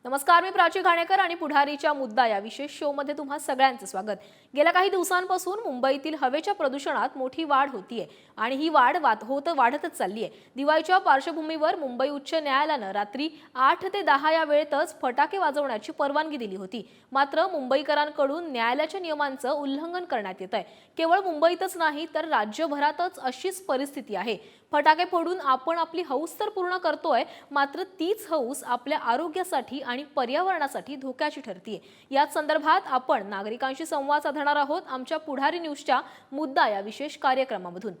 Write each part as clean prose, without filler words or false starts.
नमस्कार, मी प्राची घाणेकर आणि पुढारीच्या मुद्दा या विशेष शो मध्ये तुम्हा सगळ्यांचं स्वागत। गेल्या काही दिवसांपासून मुंबईतील हवेच्या प्रदूषणात मोठी वाढ होतीये आणि ही वाढ वाढतच चालली आहे। दिवाळीच्या पार्श्वभूमीवर मुंबई उच्च न्यायालयाने रात्री 8 ते 10 या वेळेतच फटाके वाजवण्याची परवानगी दिली होती। मात्र मुंबईकरांकडून न्यायालयाच्या नियमांचं उल्लंघन करण्यात येत आहे। केवळ मुंबईतच नाही तर राज्यभरातच अशीच परिस्थिती आहे। फटाके फोडून आपण आपली हौस तर पूर्ण करतोय, मात्र तीच हौस आपल्या आरोग्यासाठी आणि पर्यावरणासाठी धोक्याची ठरतीये। याच संदर्भात आपण नागरिकांशी संवाद साधणार आहोत आमच्या पुढारी न्यूजच्या मुद्दा या विशेष कार्यक्रमामधून।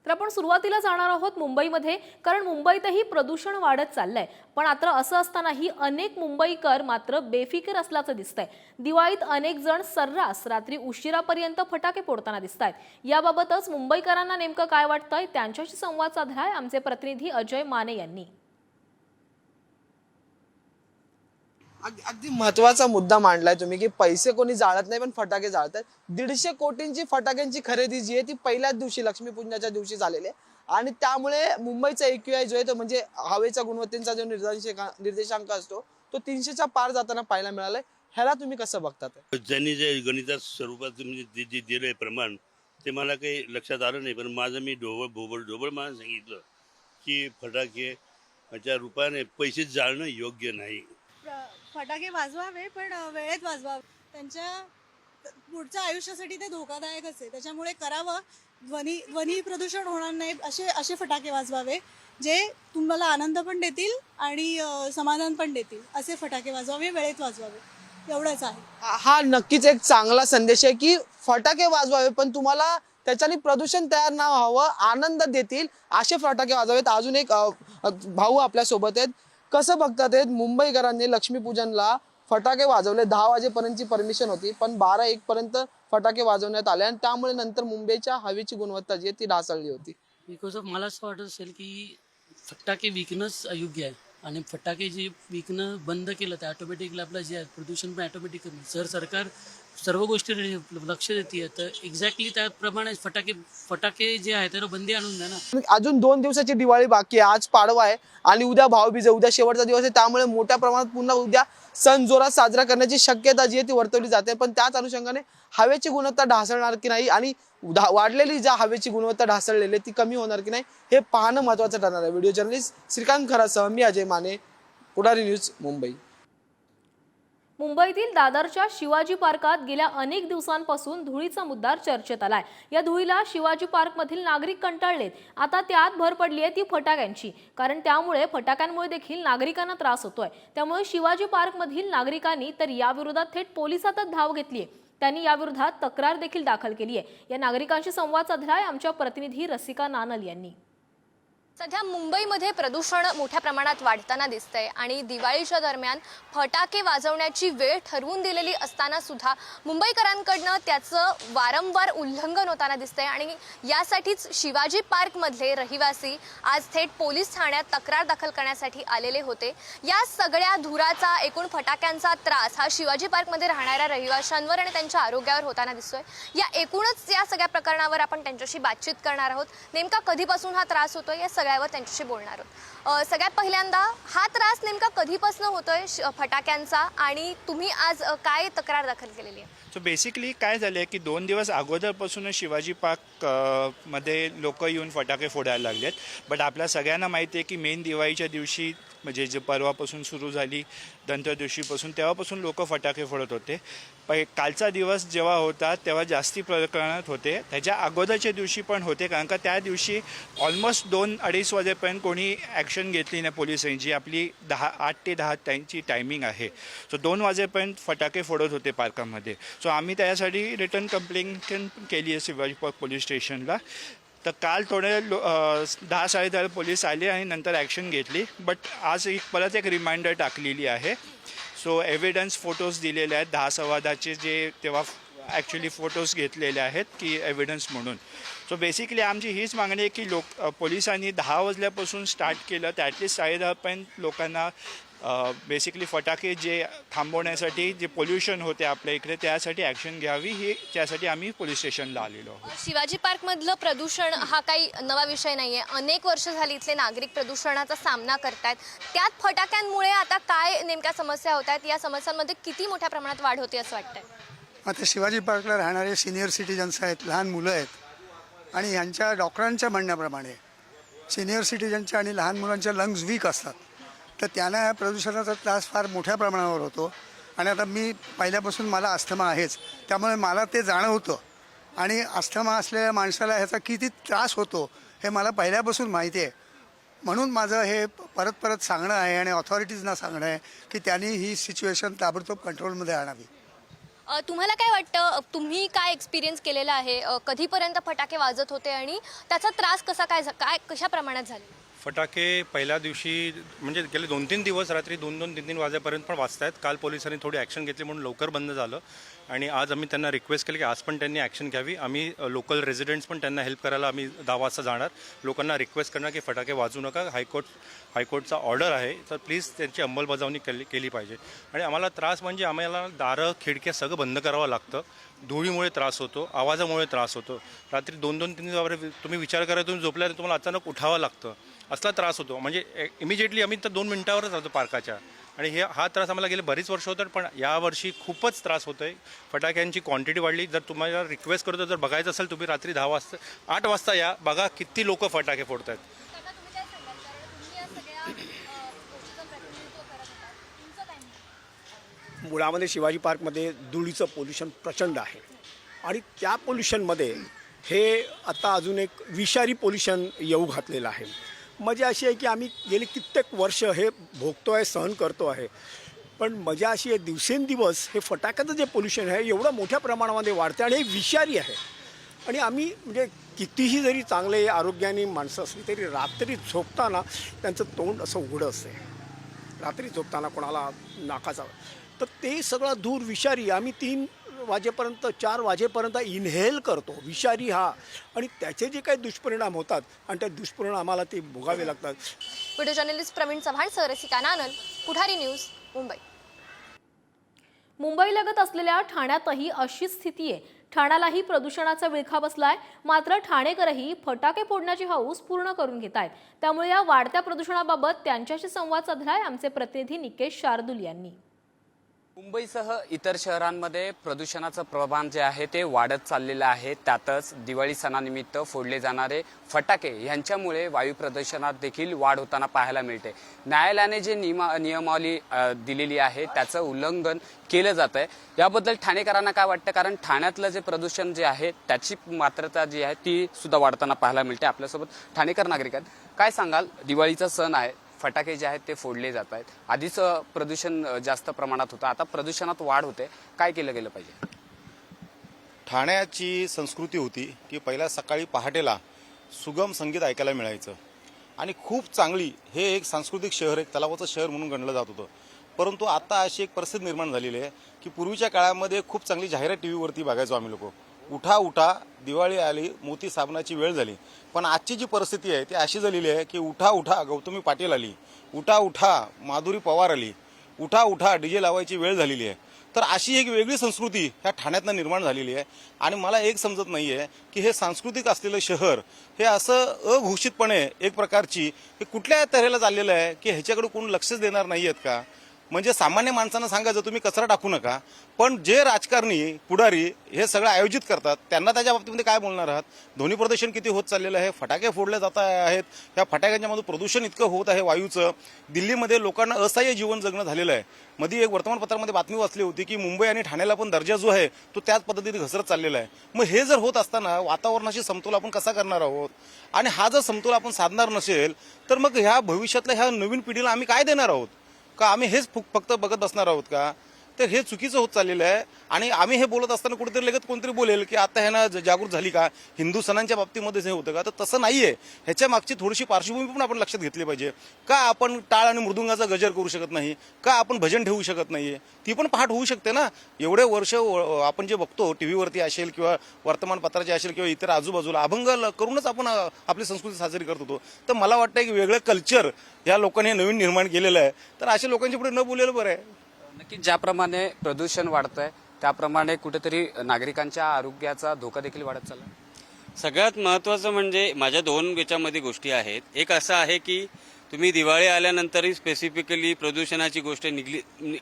तर आपण सुरुवातीला जाणार आहोत मुंबईमध्ये, कारण मुंबईतही प्रदूषण वाढत चाललंय। पण मात्र असं असतानाही अनेक मुंबईकर मात्र बेफिकर असल्याचं दिसतंय। दिवाळीत अनेक जण सर्रास रात्री उशिरापर्यंत फटाके फोडताना दिसतायत। याबाबतच मुंबईकरांना नेमकं काय वाटतंय त्यांच्याशी संवाद साधलाय आमचे प्रतिनिधी अजय माने यांनी। अगदी महत्वाचा मुद्दा मांडलाय तुम्ही की पैसे कोणी जाळत नाही पण फटाके जाळतात। 150 कोटींची फटाक्यांची खरेदी जी आहे ती पहिल्याच दिवशी लक्ष्मीपूजनाच्या दिवशी झालेली आहे आणि त्यामुळे मुंबईचा AQI जो आहे तो म्हणजे हवेच्या गुणवत्तेचा जो निर्देशांक असतो तो 300च्या पार जाताना पाहायला मिळालाय। ह्याला तुम्ही कसं बघतात? ज्यांनी जे गणितात स्वरूपात म्हणजे जे दिलंय प्रमाण ते मला काही लक्षात आलं नाही, पण माझं मी ढोबळ मला सांगितलं की फटाकेच्या रूपाने पैसे जाळणं योग्य नाही। फटाके वाजवावे पण वेळेत वाजवावे। त्यांच्या पुढच्या आयुष्यासाठी ते धोकादायकच आहे, त्याच्यामुळे करावं। ध्वनी प्रदूषण होणार नाही असे फटाके वाजवावे जे तुम्हाला आनंद पण देतील आणि समाधान पण देतील। असे फटाके वाजवावे, वेळेत वाजवावे, एवढंच आहे। हा नक्कीच एक चांगला संदेश आहे की फटाके वाजवावे पण तुम्हाला त्याच्याने प्रदूषण तयार न व्हावं, आनंद देतील असे फटाके वाजवावेत। अजून एक भाऊ आपल्या सोबत आहेत। कसं बघतात मुंबईकरांनी लक्ष्मीपूजनला फटाके वाजवले? 10 वाजेपर्यंतची परमिशन होती पण 12-1 पर्यंत फटाके वाजवण्यात आले आणि त्यामुळे नंतर मुंबईच्या हवेची गुणवत्ता जी आहे ती ढासळली होती। बिकॉज ऑफ मला असं वाटत असेल की फटाके विकणंच अयोग्य आहे आणि फटाके जे विकणं बंद केलं तर ऑटोमॅटिकली आपलं जे आहे प्रदूषण पण ऑटोमॅटिक कमी। जर सरकार सर्व गोष्टी लक्ष देते तर एक्झॅक्टली त्याप्रमाणे फटाके जे आहे त्याला बंदी आणून द्या ना। अजून 2 दिवसाची दिवाळी बाकी आहे। आज पाडवा आहे आणि उद्या भाऊबीज आहे, उद्या शेवटचा दिवस आहे। त्यामुळे मोठ्या प्रमाणात पुन्हा उद्या सण जोरात साजरा करण्याची शक्यता जी आहे ती वर्तवली जाते। पण त्याच अनुषंगाने हवेची गुणवत्ता ढासळणार की नाही आणि वाढलेली ज्या हवेची गुणवत्ता ढासळलेली ती कमी होणार की नाही हे पाहणं महत्त्वाचं ठरणार आहे। व्हिडिओ जर्नलिस्ट श्रीकांत खरासह मी अजय माने, पुढारी न्यूज, मुंबई। मुंबईतील दादरच्या शिवाजी पार्कात गेल्या अनेक दिवसांपासून धुळीचा मुद्दा चर्चेत आलाय। या धुळीला शिवाजी पार्कमधील नागरिक कंटाळलेत। आता त्यात भर पडली आहे ती फटाक्यांची, कारण त्यामुळे फटाक्यांमुळे देखील नागरिकांना त्रास होतोय। त्यामुळे शिवाजी पार्कमधील नागरिकांनी तर याविरोधात थेट पोलिसातच धाव घेतली आहे। त्यांनी याविरोधात तक्रार देखील दाखल केली आहे। या नागरिकांशी संवाद साधलाय आमच्या प्रतिनिधी रसिका नानल यांनी। सध्या मुंबईमध्ये प्रदूषण मोठ्या प्रमाणात वाढताना दिसतंय आणि दिवाळीच्या दरम्यान फटाके वाजवण्याची वेळ ठरवून दिलेली असताना सुद्धा मुंबईकरांकडनं त्याचं वारंवार उल्लंघन होताना दिसतंय आणि यासाठीच शिवाजी पार्कमधले रहिवासी आज थेट पोलीस ठाण्यात तक्रार दाखल करण्यासाठी आलेले होते। या सगळ्या धुराचा, एकूण फटाक्यांचा त्रास हा शिवाजी पार्कमध्ये राहणाऱ्या रहिवाशांवर आणि त्यांच्या आरोग्यावर होताना दिसतोय। या एकूणच या सगळ्या प्रकरणावर आपण त्यांच्याशी बातचीत करणार आहोत। नेमका कधीपासून हा त्रास होतोय या सगळ्यावर त्यांच्याशी बोलणार आहोत। सगळ्यात पहिल्यांदा हा त्रास नेमका कधीपासून होतोय फटाक्यांचा आणि तुम्ही आज काय तक्रार दाखल केलेली आहे? सो बेसिकली काय झालं आहे की 2 दिवस अगोदरपासूनच शिवाजी पार्क मध्ये लोक येऊन फटाके फोडायला लागलेत। बट आपल्या सगळ्यांना माहिती आहे की मेन दिवाळीच्या दिवशी म्हणजे जे परवापासून सुरू झाली धनत्रयोदशीपासून तेव्हापासून लोक फटाके फोडत होते। पण कालचा दिवस जेव्हा होता तेव्हा जास्ती प्रकरणात होते, त्याच्या अगोदरच्या दिवशी पण होते, कारण का त्या दिवशी ऑलमोस्ट 2-2:30 वाजेपर्यंत कोणी ॲक्शन घेतली नाही पोलिसांची। आपली 8 ते 10 त्यांची टायमिंग आहे। सो 2 वाजेपर्यंत फटाके फोडत होते पार्कामध्ये। सो आम्ही त्यासाठी रिटर्न कंप्लेंट केली आहे शिवाजी पार्क पोलीस स्टेशनला। तर काल थोडे 10-10:30 पोलीस आले आणि नंतर ॲक्शन घेतली। बट आज परत एक रिमाइंडर टाकलेली आहे। सो एव्हिडन्स फोटोज दिलेले आहेत 10-10:15 जे तेव्हा ॲक्च्युली फोटोज घेतलेले आहेत की एव्हिडन्स म्हणून। सो बेसिकली आमची हीच मागणी आहे की पोलिसांनी 10 वाजल्यापासून स्टार्ट केलं तर ॲटलिस्ट 10:30 लोकांना बेसिकली फटाके जे थांबवण्यासाठी जे पोल्युशन होते आपल्या इकडे त्यासाठी ॲक्शन घ्यावी, ही त्यासाठी आम्ही पोलीस स्टेशनला आलेलो आहोत. शिवाजी पार्कमधलं प्रदूषण हा काही नवा विषय नाहीये. अनेक वर्ष झाली इथले नागरिक प्रदूषणाचा सामना करतायत. त्यात फटाक्यांमुळे आता काय नेमक्या समस्या होत आहेत, या समस्यांमध्ये किती मोठ्या प्रमाणात वाढ होते असं वाटतंय? आता शिवाजी पार्कला राहणारे सिनियर सिटीजन्स आहेत, लहान मुलं आहेत आणि यांच्या डॉक्टरांच्या म्हणण्याप्रमाणे सिनियर सिटीजनच्या आणि लहान मुलांच्या लंग्स वीक असतात, तर त्यांना या प्रदूषणाचा त्रास फार मोठ्या प्रमाणावर होतो. आणि आता मी पहिल्यापासून मला अस्थमा आहेच, त्यामुळे मला ते जाणवतं आणि अस्थमा असलेल्या माणसाला ह्याचा किती त्रास होतो हे मला पहिल्यापासून माहिती आहे. म्हणून माझं हे परत परत सांगणं आहे आणि ऑथॉरिटीजना सांगणं आहे की त्यांनी ही सिच्युएशन ताबडतोब कंट्रोलमध्ये आणावी. तुम्हाला काय वाटतं, तुम्ही काय एक्सपिरियन्स केलेला आहे? कधीपर्यंत फटाके वाजत होते आणि त्याचा त्रास कशा प्रमाणात झाला? फटाके पहिल्या दिवशी म्हणजे गेले 2-3 दिवस रात्री 2-2, 3-3 वाजेपर्यंत पण वाजत आहेत. काल पोलिसांनी थोडी ॲक्शन घेतली म्हणून लवकर बंद झालं आणि आज आम्ही त्यांना रिक्वेस्ट केली की आज पण त्यांनी ॲक्शन घ्यावी. आम्ही लोकल रेसिडेंट्स पण त्यांना हेल्प करायला आम्ही 10 वाजता जाणार. लोकांना रिक्वेस्ट करणार की फटाके वाजू नका, हायकोर्टचा ऑर्डर आहे तर प्लीज त्यांची अंमलबजावणी केली पाहिजे. आणि आम्हाला त्रास म्हणजे आम्हाला दारं खिडक्या सगळं बंद करावं लागतं. धुळीमुळे त्रास होतो, आवाजामुळे त्रास होतो. रात्री 2-2, 3 वाजता तुम्ही विचार करा, तुम्ही झोपल्यावर तुम्हाला अचानक उठावं लागतं, असला त्रास होतो. म्हणजे इमिजिएटली आम्ही तर 2 मिनिटावरच राहतो पार्काच्या. आणि हा त्रास आम्हाला गेले बरीच वर्ष होतात, पण यावर्षी खूपच त्रास होतो आहे. फटाक्यांची क्वांटिटी वाढली. जर तुम्हाला रिक्वेस्ट करतो, जर बघायचं असेल तुम्ही रात्री 8 वाजता या, बघा किती लोक फटाके फोडत आहेत. मुळामध्ये शिवाजी पार्कमध्ये धुळीचं पोल्युशन प्रचंड आहे आणि त्या पोल्युशनमध्ये हे आता अजून एक विषारी पोल्युशन येऊ घातलेलं आहे. मजा अशी आहे की आम्ही गेली कित्येक वर्ष हे भोगतो आहे, सहन करतो आहे. पण मजा अशी आहे, दिवसेंदिवस हे फटाक्याचं जे पोल्युशन आहे एवढं मोठ्या प्रमाणामध्ये वाढतं आणि हे विषारी आहे. आणि आम्ही म्हणजे कितीही जरी चांगले आरोग्याने माणसं असली तरी रात्री झोपताना त्यांचं तोंड असं उघडं असते. रात्री झोपताना कोणाला नाकाचा, तर ते सगळं धूर विषारी आम्ही 3 वाजेपर्यंत 4 वाजेपर्यंत इनहेल करतो, विषारी हा. आणि त्याचे जे काही दुष्परिणाम होतात आणि त्या दुष्परिणाम आम्हाला ते भोगावे लागतात. व्हिडिओ जर्नलिस्ट प्रवीण चव्हाण सह रसिका नानल, पुढारी न्यूज, मुंबई. मुंबईलगत असलेल्या ठाण्यातही अशीच स्थिती आहे. ठाण्यालाही प्रदूषणाचा विळखा बसलाय. मात्र ठाणेकरही फटाके फोडण्याची हौस पूर्ण करून घेत आहेत. त्यामुळे या वाढत्या प्रदूषणाबाबत त्यांच्याशी संवाद साधलाय आमचे प्रतिनिधी निकेश शार्दूल यांनी. मुंबईसह इतर शहरांमध्ये प्रदूषणाचं प्रमाण जे आहे ते वाढत चाललेलं आहे. त्यातच दिवाळी सणानिमित्त फोडले जाणारे फटाके यांच्यामुळे वायू प्रदूषणात देखील वाढ होताना पाहायला मिळते. न्यायालयाने जे नियमावली दिलेली आहे त्याचं उल्लंघन केलं जात आहे. याबद्दल ठाणेकरांना काय वाटतं? कारण ठाण्यातलं जे प्रदूषण जे आहे त्याची मात्रता जी आहे ती सुद्धा वाढताना पाहायला मिळते. आपल्यासोबत ठाणेकर नागरिक आहेत. काय सांगाल, दिवाळीचा सण आहे, फटाके जे आहेत ते फोडले जात आहेत. आधीच प्रदूषण जास्त प्रमाणात होतं, आता प्रदूषणात वाढ होते. काय केलं गेलं पाहिजे? ठाण्याची संस्कृती होती की पहिल्या सकाळी पहाटेला सुगम संगीत ऐकायला मिळायचं आणि खूप चांगली हे एक सांस्कृतिक शहर, एक तलावाचं शहर म्हणून गणलं जात होतं. परंतु आता अशी एक परिस्थिती निर्माण झालेली आहे की पूर्वीच्या काळामध्ये खूप चांगली जाहिरात टी व्हीवरती बघायचो आम्ही लोक, उठा उठा दिवाळी आली, मोती साबणाची वेळ झाली. पण आजची जी परिस्थिती आहे ती अशी झालेली आहे की उठा उठा गौतमी पाटील आली, उठा उठा माधुरी पवार आली, उठा उठा डीजे लावायची वेळ झालेली आहे. तर अशी एक वेगळी संस्कृती ह्या ठाण्यातनं निर्माण झालेली आहे. आणि मला एक समजत नाही आहे की हे सांस्कृतिक असलेलं शहर हे असं अघोषितपणे एक प्रकारची हे कुठल्या तऱ्हेला चाललेलं आहे की ह्याच्याकडे कोण लक्षच देणार नाही आहेत का? म्हणजे सामान्य माणसांना सांगायचं तुम्ही कचरा टाकू नका, पण जे राजकारणी पुढारी हे सगळं आयोजित करतात त्यांना त्याच्या बाबतीमध्ये काय बोलणार आहात? ध्वनी प्रदूषण किती होत चाललेलं आहे, फटाके फोडले जात आहेत, या फटाक्यांच्या मधून प्रदूषण इतकं होत आहे वायूचं. दिल्लीमध्ये लोकांना असह्य जीवन जगणं झालेलं आहे. मध्ये एक वर्तमानपत्रामध्ये बातमी वाचली होती की मुंबई आणि ठाण्याला पण दर्जा जो आहे तो त्याच पद्धतीने घसरत चाललेला आहे. मग हे जर होत असताना वातावरणाशी समतोल आपण कसा करणार आहोत? आणि हा जर समतोल आपण साधणार नसेल तर मग ह्या भविष्यातल्या ह्या नवीन पिढीला आम्ही काय देणार आहोत? का आम्ही हेच फक्त बघत बसणार आहोत का? तर हे चुकीचं होत चाललेलं आहे. आणि आम्ही हे बोलत असताना कुठेतरी लगेच कोणतरी बोलेल की आता ह्यानं जागृत झाली का, हिंदू सणांच्या बाबतीमध्येच हे होतं का, तर तसं नाही आहे. ह्याच्या मागची थोडीशी पार्श्वभूमी पण आपण लक्षात घेतली पाहिजे. का आपण टाळ आणि मृदुंगाचा गजर करू शकत नाही, का आपण भजन ठेवू शकत नाही, ती पण पाठ होऊ शकते ना. एवढे वर्ष आपण जे बघतो टी व्हीवरती असेल किंवा वर्तमानपत्राचे असेल किंवा इतर आजूबाजूला अभंग करूनच आपण आपली संस्कृती साजरी करत होतो. तर मला वाटतं की वेगळं कल्चर या लोकांनी नवीन निर्माण केलेलं आहे, तर अशा लोकांच्या पुढे न बोललेलं बरं आहे. नक्की ज्याप्रमाणे प्रदूषण वाढतंय त्याप्रमाणे कुठेतरी नागरिकांच्या आरोग्याचा धोका देखील वाढत चालला. सगळ्यात महत्त्वाचं म्हणजे माझ्या 2 याच्यामध्ये गोष्टी आहेत. एक असं आहे की तुम्ही दिवाळी आल्यानंतरही स्पेसिफिकली प्रदूषणाची गोष्ट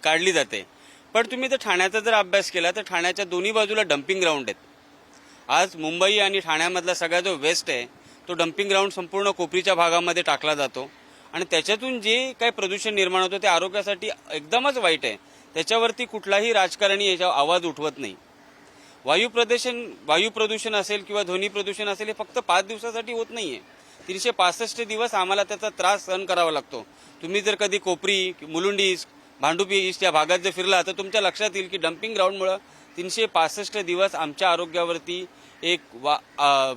काढली जाते, पण तुम्ही जर ठाण्याचा जर अभ्यास केला तर ठाण्याच्या दोन्ही बाजूला डम्पिंग ग्राउंड आहेत. आज मुंबई आणि ठाण्यामधला सगळा जो वेस्ट आहे तो डम्पिंग ग्राउंड संपूर्ण कोपरीच्या भागामध्ये टाकला जातो आणि त्याच्यातून जे काही प्रदूषण निर्माण होतं ते आरोग्यासाठी एकदमच वाईट आहे. त्याच्यावरती कुठलाही राजकारणी याच्यावर आवाज उठवत नाही. वायू प्रदूषण असेल किंवा ध्वनी प्रदूषण असेल हे फक्त 5 दिवसासाठी होत नाहीये. 365 दिवस आम्हाला त्याचा त्रास सहन करावा लागतो. तुम्ही जर कधी कोपरी, मुलुंडी, भांडुपी ईस्ट या भागात जर फिरला तर तुमच्या लक्षात येईल की डम्पिंग ग्राउंडमुळे 365 दिवस आमच्या आरोग्यावरती एक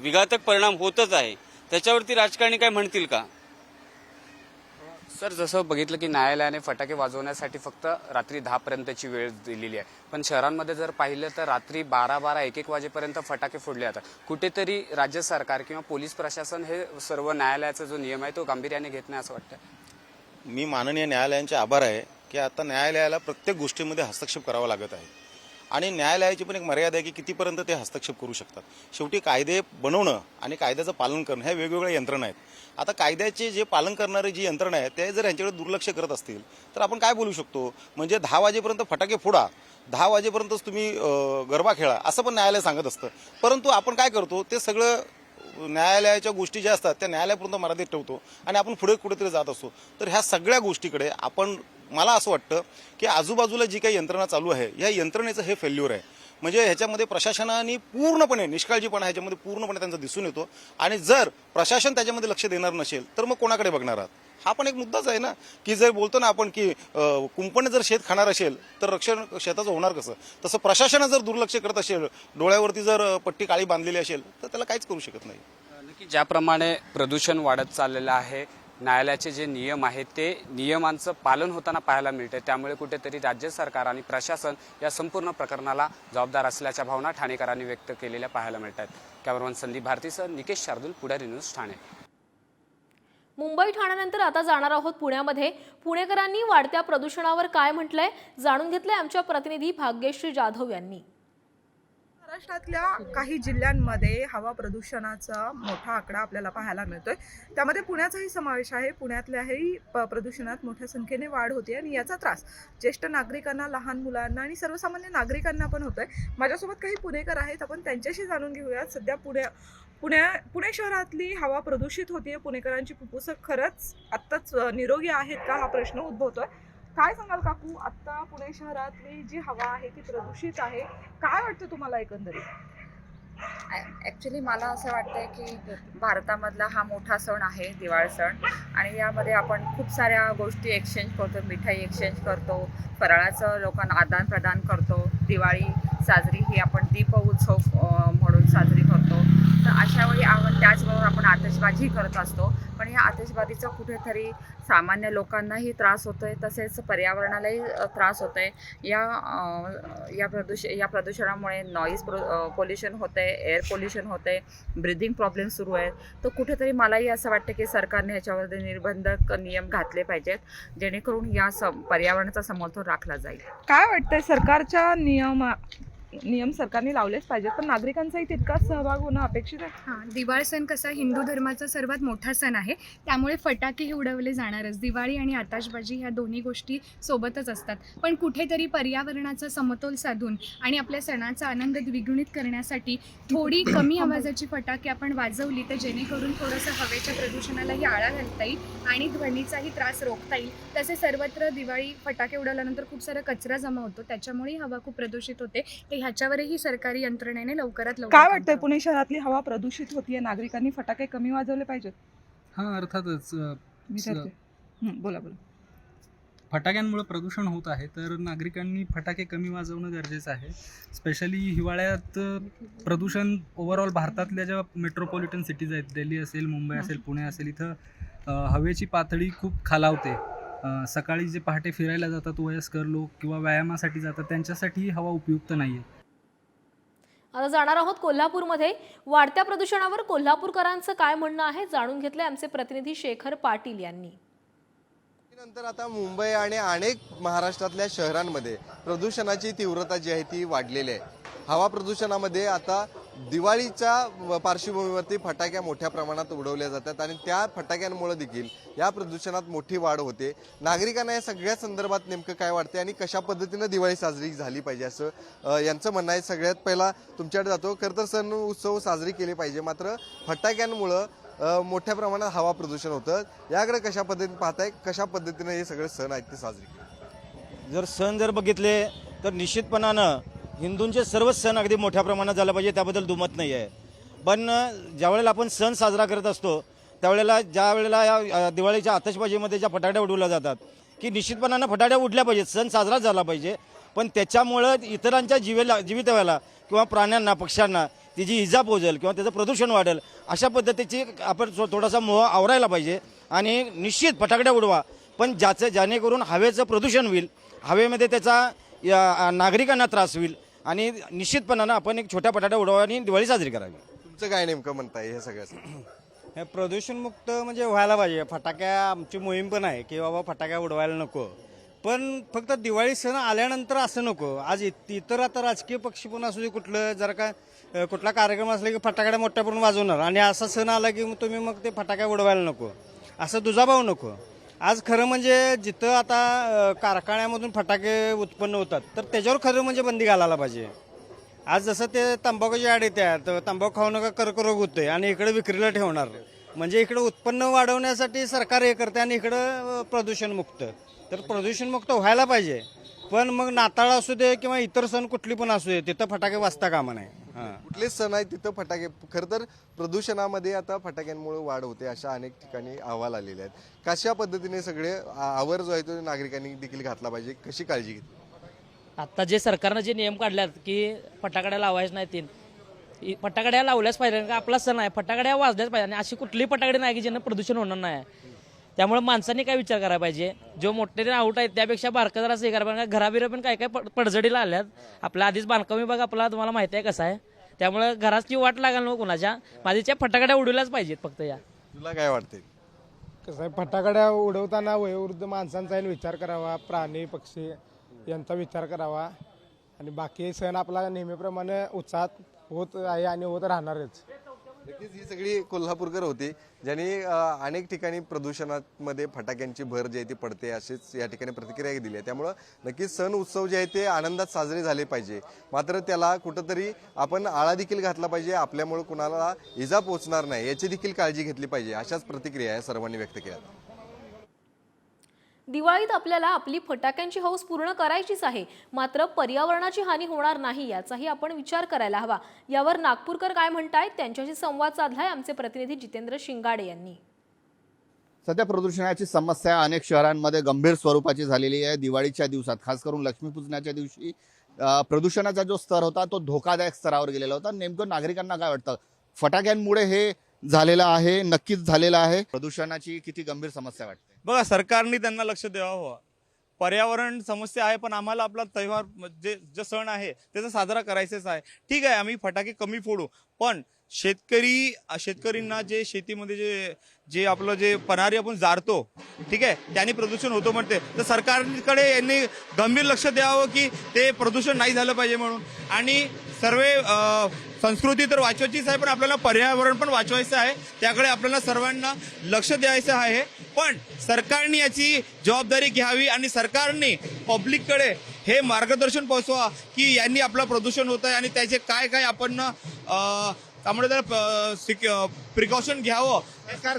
विघातक परिणाम होतच आहे. त्याच्यावरती राजकारणी काय म्हणतील का? सर, जसं बघितलं की न्यायालयाने फटाके वाजवण्यासाठी फक्त रात्री 10 पर्यंतची वेळ दिलेली आहे, पण शहरांमध्ये जर पाहिलं तर रात्री 12, 1 वाजेपर्यंत फटाके फोडले जातात. कुठेतरी राज्य सरकार किंवा पोलीस प्रशासन हे सर्व न्यायालयाचा जो नियम आहे तो गांभीर्याने घेत नाही असं वाटतं. मी माननीय न्यायालयांचे आभार आहे की आता न्यायालयाला प्रत्येक गोष्टीमध्ये हस्तक्षेप करावा लागत आहे आणि न्यायालयाची पण एक मर्यादा आहे की कितीपर्यंत ते हस्तक्षेप करू शकतात. शेवटी कायदे बनवणं आणि कायद्याचं पालन करणं ह्या वेगवेगळ्या यंत्रणा आहेत. आता कायद्याचे जे पालन करणारे जी यंत्रणा आहे ते जर यांच्याकडे दुर्लक्ष करत असतील तर आपण काय बोलू शकतो. म्हणजे 10 वाजेपर्यंत फटाके फोडा, 10 वाजेपर्यंतच तुम्ही गरबा खेळा असं पण न्यायालय सांगत असतं. परंतु आपण काय करतो ते सगळं न्यायालयाच्या गोष्टी ज्या असतात त्या न्यायालयापर्यंत मर्यादित ठेवतो आणि आपण पुढे कुठेतरी जात असतो. तर ह्या सगळ्या गोष्टीकडे मला असं वाटतं की आजूबाजूला जी काही यंत्रणा चालू आहे या यंत्रणेचं हे फेल्युअर आहे. म्हणजे ह्याच्यामध्ये प्रशासनाने पूर्णपणे निष्काळजीपणा ह्याच्यामध्ये पूर्णपणे त्यांचा दिसून येतो आणि जर प्रशासन त्याच्यामध्ये लक्ष देणार नसेल तर मग कोणाकडे बघणार आहात. हा पण एक मुद्दाच आहे ना की जर बोलतो ना आपण की कुंपण जर शेत खाणार असेल तर रक्षण शेताचं होणार कसं. तसं प्रशासन जर दुर्लक्ष करत असेल, डोळ्यावरती जर पट्टी काळी बांधलेली असेल तर त्याला काहीच करू शकत नाही. नक्की ज्याप्रमाणे प्रदूषण वाढत चाललेलं आहे, न्यायालयाचे जे नियम आहेत ते नियमांचं पालन होताना पाहायला मिळते. त्यामुळे कुठेतरी राज्य सरकार आणि प्रशासन या संपूर्ण प्रकरणाला जबाबदार असल्याच्या भावना ठाणेकरांनी व्यक्त केलेल्या पाहायला मिळत आहेत. कॅमेरामन संदीप भारतीसह निकेश शार्दूल, पुढारी न्यूज, ठाणे. मुंबई ठाण्यानंतर आता जाणार आहोत पुण्यामध्ये. पुणेकरांनी वाढत्या प्रदूषणावर काय म्हटलंय जाणून घेतलंय आमच्या प्रतिनिधी भाग्यश्री जाधव यांनी. महाराष्ट्रातल्या काही जिल्ह्यांमध्ये हवा प्रदूषणाचा मोठा आकडा आपल्याला पाहायला मिळतोय. त्यामध्ये पुण्याचाही समावेश आहे. पुण्यातल्याही प्रदूषणात मोठ्या संख्येने वाढ होते आणि याचा त्रास ज्येष्ठ नागरिकांना, लहान मुलांना आणि सर्वसामान्य नागरिकांना पण होतोय. माझ्यासोबत काही पुणेकर आहेत, आपण त्यांच्याशी जाणून घेऊयात. सध्या पुणे शहरातली हवा प्रदूषित होतीये. पुणेकरांची फुफ्फुसं खरंच आत्ताच निरोगी आहेत का हा प्रश्न उद्भवतोय. काय सांगाल काकू, आता पुणे शहरातली जी हवा आहे ती प्रदूषित आहे, काय वाटतं तुम्हाला एकंदरीत? ॲक्च्युली मला असं वाटतंय की भारतामधला हा मोठा सण आहे दिवाळी सण आणि यामध्ये आपण खूप साऱ्या गोष्टी एक्सचेंज करतो, मिठाई एक्सचेंज करतो, फराळाचं लोकांना आदान प्रदान करतो. दिवाळी साजरी ही आपण दीप उत्सव म्हणून साजरी करतो. तर अशा वेळी त्याचबरोबर आपण आतषबाजी करत असतो. पण या आतषबाजीचा कुठेतरी सामान्य लोकांनाही त्रास होतोय, तसेच पर्यावरणालाही त्रास होतोय. या प्रदूषणामुळे नॉईज पोल्युशन होतंय, एअर पोल्युशन होतंय, ब्रिदिंग प्रॉब्लेम सुरू आहेत. तर कुठेतरी मलाही असं वाटतं की सरकारने ह्याच्यावरती निर्बंधक नियम घातले पाहिजेत, जेणेकरून या पर्यावरणाचा समतोल राखला जाईल. काय वाटतंय, सरकारच्या नियम सरकारने लावलेच पाहिजेत, पण नागरिकांचाही तितकाच सहभाग होणं अपेक्षित आहे. हां, दिवाळी सण कसा हिंदू धर्माचा सर्वात मोठा सण आहे, त्यामुळे फटाके हे उडवले जाणारच. दिवाळी आणि आताशबाजी ह्या दोन्ही गोष्टी सोबतच असतात. पण कुठेतरी पर्यावरणाचा समतोल साधून आणि आपल्या सणाचा आनंद द्विगुणित करण्यासाठी थोडी कमी आवाजाची फटाके आपण वाजवली तर जेणेकरून थोडंसं हवेच्या प्रदूषणालाही आळा घालता येईल आणि ध्वनीचाही त्रास रोखता येईल. तसे सर्वत्र दिवाळी फटाके उडवल्यानंतर खूप सारा कचरा जमा होतो, त्याच्यामुळे हवा खूप प्रदूषित होते. ह्याच्यावरही सरकारी यंत्रणेने लवकरात लवकर काय वाटतंय, पुणे शहरातली हवा प्रदूषित होतीये, नागरिकांनी फटाके कमी वाजवले पाहिजेत? हां, अर्थातच. बोला. फटाक्यांमुळे प्रदूषण होत आहे, तर नागरिकांनी फटाके कमी वाजवणं गरजेचं आहे. स्पेशली हिवाळ्यात प्रदूषण ओव्हरऑल भारतातल्या ज्या मेट्रोपॉलिटन सिटीज आहेत, दिल्ली असेल, मुंबई असेल, पुणे असेल, इथं हवेची पातळी खूप खालावते. सकाळी जे पहाटे फिरायला जातात वयस्कर लोक किंवा व्यायामासाठी जातात, त्यांच्यासाठी ही हवा उपयुक्त नाही आहे. आता जाणार आहोत कोल्हापूरमध्ये. वाढत्या प्रदूषणावर कोल्हापूरकरांचं काय म्हणणं आहे जाणून घेतले आमचे प्रतिनिधी शेखर पाटील यांनी. नंतर आता मुंबई आणि अनेक महाराष्ट्रातल्या शहरांमध्ये प्रदूषणाची तीव्रता जी आहे ती वाढलेली आहे. हवा प्रदूषणामध्ये आता दिवाळीच्या पार्श्वभूमीवरती फटाक्या मोठ्या प्रमाणात उडवल्या जातात आणि त्या फटाक्यांमुळे देखील या प्रदूषणात मोठी वाढ होते. नागरिकांना या सगळ्या संदर्भात नेमकं काय वाटते आणि कशा पद्धतीनं दिवाळी साजरी झाली पाहिजे असं यांचं म्हणणं आहे. सगळ्यात पहिला तुमच्याकडे जातो. खरं तर सण उत्सव साजरी केले पाहिजे, मात्र फटाक्यांमुळं मोठ्या प्रमाणात हवा प्रदूषण होतं. याकडे कशा पद्धतीने पाहताय, कशा पद्धतीने हे सगळे सण आहेत ते साजरे केले? जर सण जर बघितले तर निश्चितपणानं हिंदूंचे सर्वच सण अगदी मोठ्या प्रमाणात झाला पाहिजे, त्याबद्दल दुमत नाही आहे. पण ज्यावेळेला आपण सण साजरा करत असतो त्यावेळेला ज्या वेळेला या दिवाळीच्या आतषबाजीमध्ये ज्या फटाक्या उडवल्या जातात की निश्चितपणानं फटाक्या उडल्या पाहिजेत, सण साजरा झाला पाहिजे. पण त्याच्यामुळं इतरांच्या जीवितव्याला किंवा प्राण्यांना, पक्ष्यांना तिची इजा पोहोचेल किंवा त्याचं प्रदूषण वाढेल, अशा पद्धतीची आपण थोडासा मोह आवरायला पाहिजे. आणि निश्चित फटाकड्या उडवा, पण जेणेकरून हवेचं प्रदूषण होईल, हवेमध्ये त्याचा नागरिकांना त्रास होईल आणि निश्चितपणानं आपण एक छोट्या फटाकड्या उडवा आणि दिवाळी साजरी करावी. तुमचं काय नेमकं म्हणताय हे सगळ्याचं? हे प्रदूषणमुक्त म्हणजे व्हायला पाहिजे. फटाक्या आमची मोहीम पण आहे की बाबा फटाक्या उडवायला नको, पण फक्त दिवाळी सण आल्यानंतर असं नको. आज इतर आता राजकीय पक्ष पण असू दे, कुठलं जर का कुठला कार्यक्रम असला की फटाक्या मोठ्या पण वाजवणार आणि असा सण आला की तुम्ही मग ते फटाक्या उडवायला नको, असं दुजाभाव नको. आज खरं म्हणजे जिथं आता कारखान्यामधून फटाके उत्पन्न होतात तर त्याच्यावर खरं म्हणजे बंदी घालायला पाहिजे. आज जसं ते तंबाखूची ॲड येतात, तंबाखू खाऊ नका कर्करोग होतोय आणि इकडे विक्रीला ठेवणार, म्हणजे इकडं उत्पन्न वाढवण्यासाठी सरकार हे करते आणि इकडं प्रदूषणमुक्त. तर प्रदूषणमुक्त व्हायला पाहिजे, पण मग नाताळ असू दे किंवा इतर सण कुठली पण असू दे तिथं फटाके वाजता कामा नाही. कुठलेच सण आहेत तिथं फटाके. खरं तर प्रदूषणामध्ये आता फटाक्यांमुळे वाढ होते अशा अनेक ठिकाणी अहवाल आलेले आहेत. कशा पद्धतीने सगळे आवर जो आहे तो नागरिकांनी देखील घातला पाहिजे, कशी काळजी घेतली? आता जे सरकारनं जे नियम काढल्यात की फटाकड्या लावायच नाही, फटाकड्या लावल्याच पाहिजे, का आपला सण आहे, फटाकड्या वाजल्याच पाहिजे. आणि अशी कुठलीही फटाकडी नाही की ज्यांना प्रदूषण होणार नाही. त्यामुळे माणसांनी काय विचार करायला पाहिजे, जो मोठे आउट आहेत त्यापेक्षा बारकं जरा हे करायला पाहिजे. घराबिरं पण काय काय पडझडीला आल्यात. आपल्या आधीच बांधकाम विभाग आपला तुम्हाला माहिती आहे कसा आहे, त्यामुळे घराची वाट लागायला नको कोणाच्या. माझ्या फटाकड्या उडवल्याच पाहिजेत फक्त. या तुला काय वाटते? कसं आहे, फटाकड्या उडवताना वयोवृद्ध माणसांचा विचार करावा, प्राणी पक्षी यांचा विचार करावा. आणि बाकी सण आपला नेहमीप्रमाणे उत्साहात होत आहे आणि होत राहणारच. नक्कीच ही सगळी कोल्हापूरकर होती ज्यांनी अनेक ठिकाणी प्रदूषणामध्ये फटाक्यांची भर जी आहे ती पडते अशीच या ठिकाणी प्रतिक्रिया दिली आहे. त्यामुळं नक्कीच सण उत्सव जे आहे ते आनंदात साजरे झाले पाहिजे, मात्र त्याला कुठंतरी आपण आळा देखील घातला पाहिजे. आपल्यामुळे कुणाला इजा पोहोचणार नाही याची देखील काळजी घेतली पाहिजे, अशाच प्रतिक्रिया या सर्वांनी व्यक्त केल्या. दिवाळीत आपल्याला आपली फटाक्यांची हौस पूर्ण करायचीच आहे, मात्र पर्यावरणाची हानी होणार नाही याचाही आपण विचार करायला हवा. यावर नागपूरकर काय म्हणतायत त्यांच्याशी संवाद साधलाय आमचे प्रतिनिधी जितेंद्र शिंगाडे यांनी. सध्या प्रदूषणाची समस्या अनेक शहरांमध्ये गंभीर स्वरूपाची झालेली आहे. दिवाळीच्या दिवसात खास करून लक्ष्मीपूजनाच्या दिवशी प्रदूषणाचा जो स्तर होता तो धोकादायक स्तरावर गेलेला होता. नेमकं नागरिकांना काय वाटतं, फटाक्यांमुळे हे झालेलं आहे? नक्कीच झालेलं आहे. प्रदूषणाची किती गंभीर समस्या वाटते? बघा, सरकारने त्यांना लक्ष द्यावं. पर्यावरण समस्या आहे, पण आम्हाला आपला त्योहार जे सण आहे त्याचा साजरा करायचाच आहे. ठीक आहे, आम्ही फटाके कमी फोडू, पण शेतकरींना जे शेतीमध्ये जे आपलं जे परारी आपण जारतो, ठीक आहे, त्याने प्रदूषण होतो म्हणते. तर सरकारकडे यांनी गंभीर लक्ष द्यावं की ते प्रदूषण नाही झालं पाहिजे म्हणून. आणि सर्व संस्कृती तर वाचवायचीच आहे, पण आपल्याला पर्यावरण पण वाचवायचं आहे. त्याकडे आपल्याला सर्वांना लक्ष द्यायचं आहे. पण सरकारने याची जबाबदारी घ्यावी आणि सरकारने पब्लिककडे हे मार्गदर्शन पोहोचवा की यांनी आपलं प्रदूषण होत आहे आणि त्याचे काय काय आपण त्यामुळे त्याला प्रिकॉशन घ्यावं. सरकार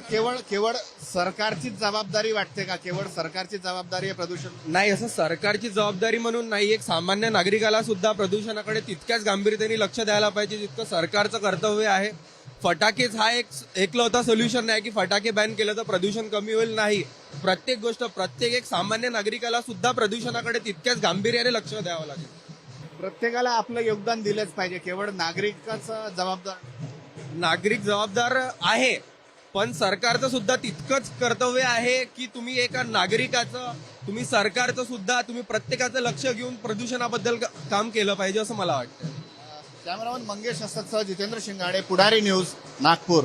केवळ सरकारची जबाबदारी वाटते का? केवळ सरकारची जबाबदारी आहे प्रदूषण? नाही, असं सरकारची जबाबदारी म्हणून नाही. एक सामान्य नागरिकाला सुद्धा प्रदूषणाकडे तितक्याच गांभीर्याने लक्ष द्यायला पाहिजे जितकं सरकारचं कर्तव्य आहे. फटाकेच हा एकलौता सोल्युशन नाही की फटाके बॅन केलं तर प्रदूषण कमी होईल. नाही, प्रत्येक गोष्ट, प्रत्येक एक सामान्य नागरिकाला सुद्धा प्रदूषणाकडे तितक्याच गांभीर्याने लक्ष द्यावं लागेल. प्रत्येकाला आपलं योगदान दिलंच पाहिजे, केवळ नागरिकच जबाबदार. नागरिक जबाबदार आहे, पण सरकारचं सुद्धा तितकंच कर्तव्य आहे की तुम्ही एका नागरिकाचं, तुम्ही सरकारचं सुद्धा, तुम्ही प्रत्येकाचं लक्ष घेऊन प्रदूषणाबद्दल काम केलं पाहिजे असं मला वाटतं. कॅमेरामन मंगेश असदसह जितेंद्र शिंगाडे, पुढारी न्यूज, नागपूर.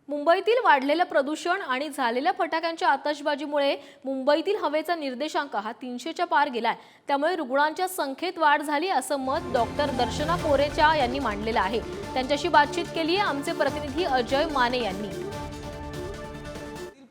मुंबईतील वाढलेलं प्रदूषण आणि झालेल्या फटाक्यांच्या आतषबाजीमुळे मुंबईतील हवेचा निर्देशांक हा 300च्या पार गेलाय. त्यामुळे रुग्णांच्या संख्येत वाढ झाली असं मत डॉक्टर दर्शना पोरेचा यांनी मांडलेलं आहे. त्यांच्याशी बातचीत केली आहे आमचे प्रतिनिधी अजय माने यांनी.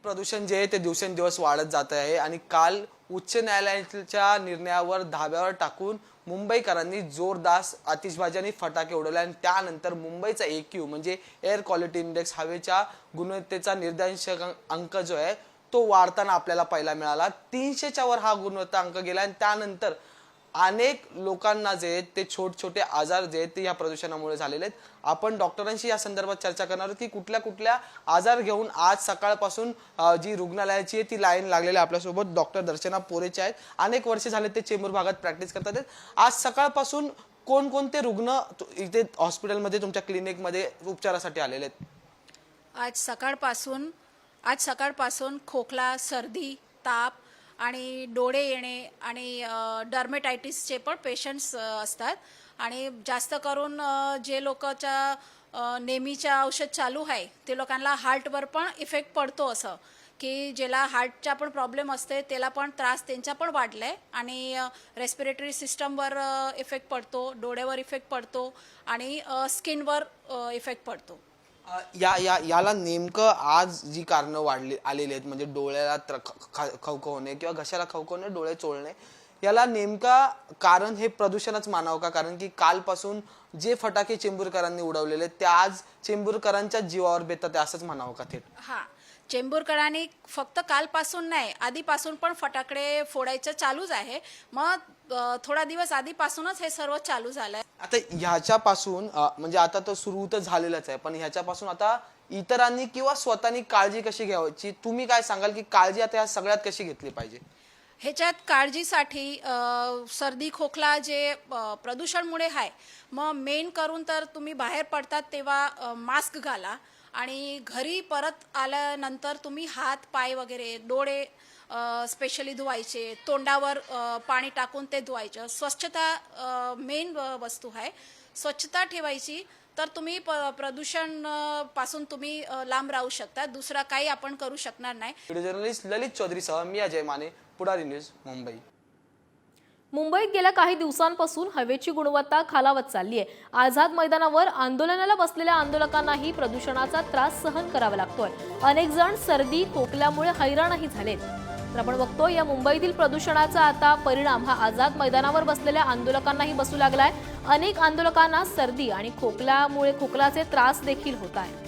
प्रदूषण जे आहे ते दिवसेंदिवस वाढत जात आहे आणि काल उच्च न्यायालयाच्या निर्णयावर धाब्यावर टाकून मुंबईकरांनी जोरदार आतिषबाजी आणि फटाके उडवले आणि त्यानंतर मुंबईचा AQ म्हणजे एअर क्वालिटी इंडेक्स, हवेच्या गुणवत्तेचा निर्देशांक अंक जो आहे तो वाढताना आपल्याला पाहायला मिळाला. 300च्या वर हा गुणवत्ता अंक गेला आणि त्यानंतर अनेक लोकांना जे आहेत ते छोटे आजार जे आहेत ते या प्रदूषणामुळे झालेले आहेत. आपण डॉक्टरांशी या संदर्भात चर्चा करणार आहोत की कुठल्या आजार घेऊन आज सकाळपासून जी रुग्णालयाची आहे ती लाईन लागलेली. आपल्यासोबत डॉक्टर दर्शना पोरेचे आहेत. अनेक वर्ष झाले ते चेंबूर भागात प्रॅक्टिस करतात. आज सकाळपासून कोणकोणते रुग्ण इथे हॉस्पिटलमध्ये तुमच्या क्लिनिकमध्ये उपचारासाठी आलेले आहेत? आज सकाळपासून खोकला, सर्दी, ताप आणि डोळे येणे आणि डर्मेटायटिसचे पण पेशंट्स असतात. आणि जास्त करून जे लोकांच्या नेहमीच्या औषध चालू आहे ते लोकांना हार्टवर पण इफेक्ट पडतो. असं की ज्याला हार्टचा पण प्रॉब्लेम असते त्याला पण त्रास त्यांचा पण वाढलाय आणि रेस्पिरेटरी सिस्टमवर इफेक्ट पडतो, डोळ्यावर इफेक्ट पडतो आणि स्किनवर इफेक्ट पडतो. याला नेमकं आज जी कारणं आलेली आहेत म्हणजे डोळ्याला खवखवणे किंवा घशाला खवखवणे, डोळे चोळणे, याला नेमका कारण हे प्रदूषणच मानावं का? कारण की कालपासून जे फटाके चेंबूरकरांनी उडवलेले ते आज चेंबूरकरांच्या जीवावर बेतात असंच म्हणावं का थेट? हा, चेंबूरकरांनी फक्त कालपासून नाही, आधीपासून पण फटाकडे फोडायचं चालूच आहे. मग थोडा दिवस आधीपासूनच हे सर्व चालू झालंय. आता ह्याच्यापासून म्हणजे आता तो सुरू तर झालेलाच आहे, पण ह्याच्यापासून आता इतरांनी किंवा स्वतःनी काळजी कशी घ्यायची, तुम्ही काय सांगाल की काळजी आता या सगळ्यात कशी घेतली पाहिजे? ह्याच्यात काळजीसाठी सर्दी खोकला जे प्रदूषणमुळे आहे, मग मेन करून तर तुम्ही बाहेर पडतात तेव्हा मास्क घाला आणि घरी परत आल्यानंतर तुम्ही हात पाय वगैरे डोळे स्पेशली धुवायचे, तोंडावर पाणी टाकून ते धुवायचं. स्वच्छता मेन वस्तू आहे, स्वच्छता ठेवायची तर तुम्ही प्रदूषण पासून तुम्ही लांब राहू शकता. दुसरा काही आपण करू शकणार नाही. व्हिडिओ जर्नलिस्ट ललित चौधरीसह मी अजय माने, पुढारी न्यूज, मुंबई. मुंबईत गेल्या काही दिवसांपासून हवेची गुणवत्ता खालावत चालली आहे. आझाद मैदानावर आंदोलनाला बसलेल्या आंदोलकांनाही प्रदूषणाचा त्रास सहन करावा लागतोय. अनेक जण सर्दी खोकल्यामुळे हैराणही झालेत. तर आपण बघतोय या मुंबईतील प्रदूषणाचा आता परिणाम हा आझाद मैदानावर बसलेल्या आंदोलकांनाही बसू लागलाय. अनेक आंदोलकांना सर्दी आणि खोकल्याचे त्रास देखील होत आहे.